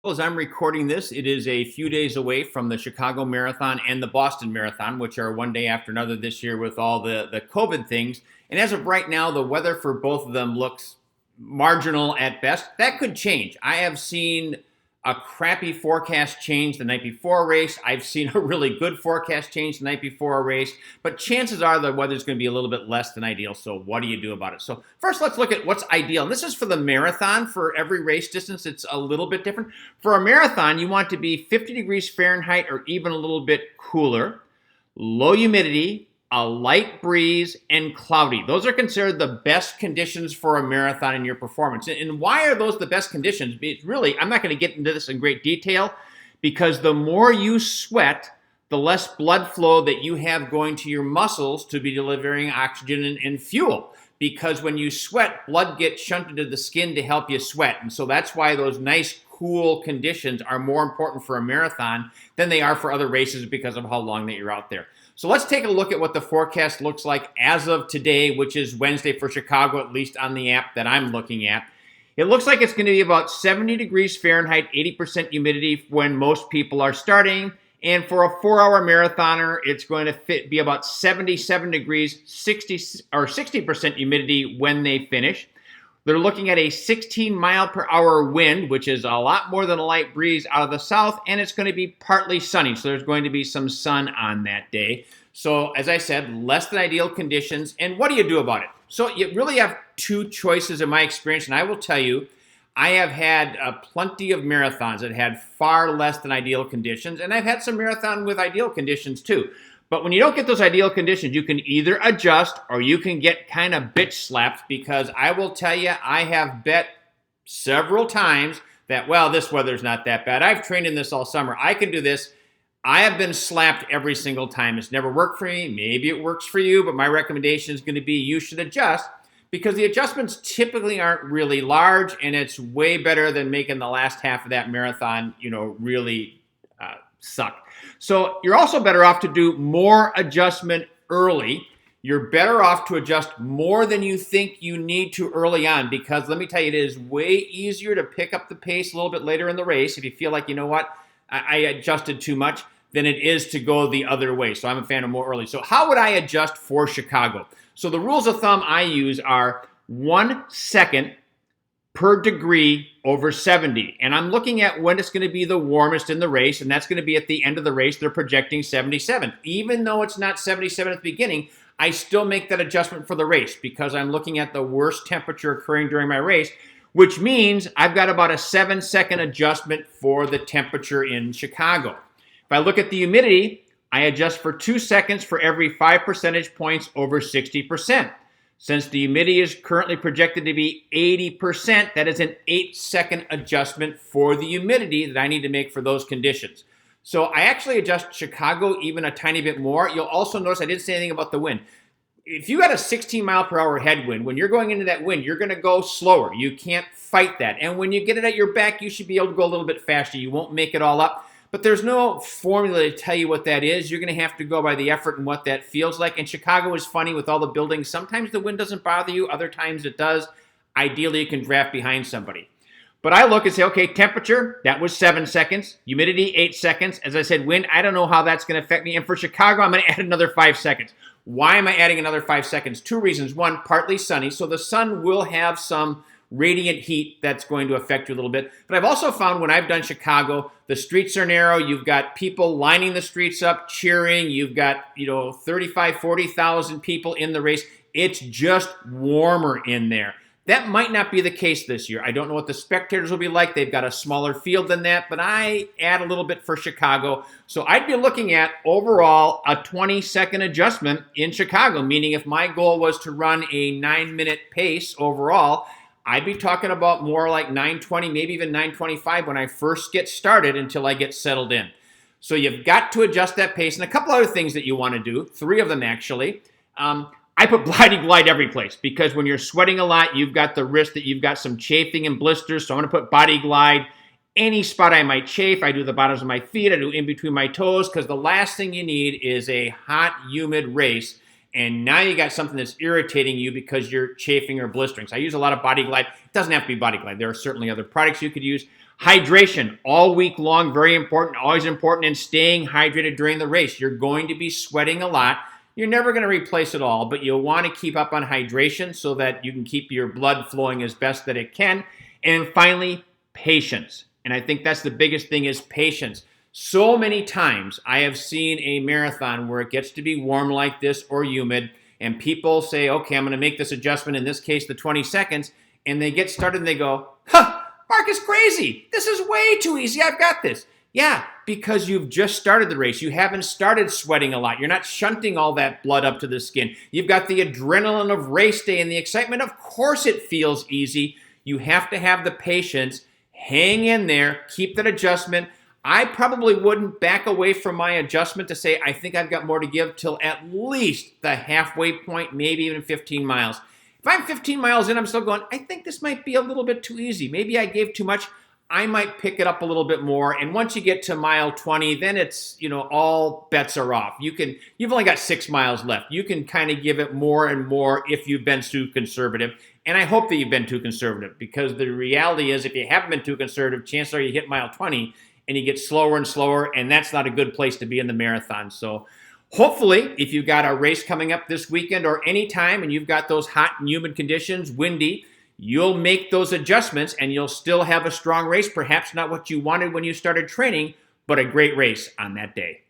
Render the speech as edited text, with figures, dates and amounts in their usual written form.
Well, as I'm recording this, it is a few days away from the Chicago Marathon and the Boston Marathon, which are one day after another this year with all the COVID things. And as of right now, the weather for both of them looks marginal at best. That could change. I have seen a crappy forecast change the night before a race. I've seen a really good forecast change the night before a race. But chances are the weather's going to be a little bit less than ideal. So what do you do about it? So first, let's look at what's ideal. And this is for the marathon. For every race distance, it's a little bit different. For a marathon, you want to be 50 degrees Fahrenheit or even a little bit cooler, low humidity, a light breeze, and cloudy. Those are considered the best conditions for a marathon in your performance. And why are those the best conditions? It's really, I'm not going to get into this in great detail, because the more you sweat, the less blood flow that you have going to your muscles to be delivering oxygen and fuel. Because when you sweat, blood gets shunted to the skin to help you sweat. And so that's why those nice, cool conditions are more important for a marathon than they are for other races because of how long that you're out there. So let's take a look at what the forecast looks like as of today, which is Wednesday for Chicago, at least on the app that I'm looking at. It looks like it's going to be about 70 degrees Fahrenheit, 80% humidity when most people are starting. And for a 4-hour marathoner, it's going to be about 77 degrees, 60% humidity when they finish. They're looking at a 16 mile per hour wind, which is a lot more than a light breeze out of the south, and it's going to be partly sunny. So there's going to be some sun on that day. So as I said, less than ideal conditions. And what do you do about it? So you really have two choices in my experience, and I will tell you, I have had plenty of marathons that had far less than ideal conditions, and I've had some marathon with ideal conditions too. But when you don't get those ideal conditions, you can either adjust or you can get kind of bitch slapped, because I will tell you, I have bet several times that, well, this weather's not that bad. I've trained in this all summer. I can do this. I have been slapped every single time. It's never worked for me. Maybe it works for you, but my recommendation is going to be you should adjust, because the adjustments typically aren't really large, and it's way better than making the last half of that marathon, really suck. So you're also better off to do more adjustment early. You're better off to adjust more than you think you need to early on, because let me tell you, it is way easier to pick up the pace a little bit later in the race if you feel like, you know what, I adjusted too much, than it is to go the other way. So I'm a fan of more early. So how would I adjust for Chicago? So the rules of thumb I use are 1 second per degree over 70. And I'm looking at when it's going to be the warmest in the race, and that's going to be at the end of the race. They're projecting 77. Even though it's not 77 at the beginning, I still make that adjustment for the race, because I'm looking at the worst temperature occurring during my race, which means I've got about a 7-second adjustment for the temperature in Chicago. If I look at the humidity, I adjust for 2 seconds for every 5 percentage points over 60%. Since the humidity is currently projected to be 80%, that is an 8-second adjustment for the humidity that I need to make for those conditions. So I actually adjust Chicago even a tiny bit more. You'll also notice I didn't say anything about the wind. If you had a 16 mile per hour headwind, when you're going into that wind, you're going to go slower. You can't fight that. And when you get it at your back, you should be able to go a little bit faster. You won't make it all up. But there's no formula to tell you what that is. You're going to have to go by the effort and what that feels like. And Chicago is funny with all the buildings. Sometimes the wind doesn't bother you. Other times it does. Ideally, you can draft behind somebody. But I look and say, okay, temperature, that was 7 seconds. Humidity, 8 seconds. As I said, wind, I don't know how that's going to affect me. And for Chicago, I'm going to add another 5 seconds. Why am I adding another 5 seconds? Two reasons. One, partly sunny. So the sun will have some radiant heat that's going to affect you a little bit. But I've also found when I've done Chicago, the streets are narrow. You've got people lining the streets up, cheering. You've got, 35, 40,000 people in the race. It's just warmer in there. That might not be the case this year. I don't know what the spectators will be like. They've got a smaller field than that, but I add a little bit for Chicago. So I'd be looking at overall a 20-second adjustment in Chicago, meaning if my goal was to run a 9-minute pace overall, I'd be talking about more like 9:20, maybe even 9:25 when I first get started until I get settled in. So you've got to adjust that pace. And a couple other things that you want to do, 3 of them actually. I put Body Glide every place, because when you're sweating a lot, you've got the risk that you've got some chafing and blisters. So I'm going to put Body Glide any spot I might chafe. I do the bottoms of my feet. I do in between my toes, because the last thing you need is a hot, humid race and now you got something that's irritating you because you're chafing or blistering. So I use a lot of Body Glide. It doesn't have to be Body Glide. There are certainly other products you could use. Hydration all week long, very important, always important, and staying hydrated during the race. You're going to be sweating a lot. You're never going to replace it all, but you'll want to keep up on hydration so that you can keep your blood flowing as best that it can. And finally, patience. And I think that's the biggest thing is patience. So many times I have seen a marathon where it gets to be warm like this or humid, and people say, okay, I'm going to make this adjustment, in this case, the 20 seconds, and they get started and they go, huh, Mark is crazy. This is way too easy. I've got this. Yeah, because you've just started the race. You haven't started sweating a lot. You're not shunting all that blood up to the skin. You've got the adrenaline of race day and the excitement. Of course it feels easy. You have to have the patience. Hang in there. Keep that adjustment. I probably wouldn't back away from my adjustment to say I think I've got more to give till at least the halfway point, maybe even 15 miles. If I'm 15 miles in, I'm still going, I think this might be a little bit too easy. Maybe I gave too much. I might pick it up a little bit more. And once you get to mile 20, then it's, all bets are off. You've only got 6 miles left. You can kind of give it more and more if you've been too conservative. And I hope that you've been too conservative, because the reality is if you haven't been too conservative, chances are you hit mile 20 and you get slower and slower, and that's not a good place to be in the marathon. So hopefully, if you've got a race coming up this weekend or any time and you've got those hot and humid conditions, windy, you'll make those adjustments and you'll still have a strong race. Perhaps not what you wanted when you started training, but a great race on that day.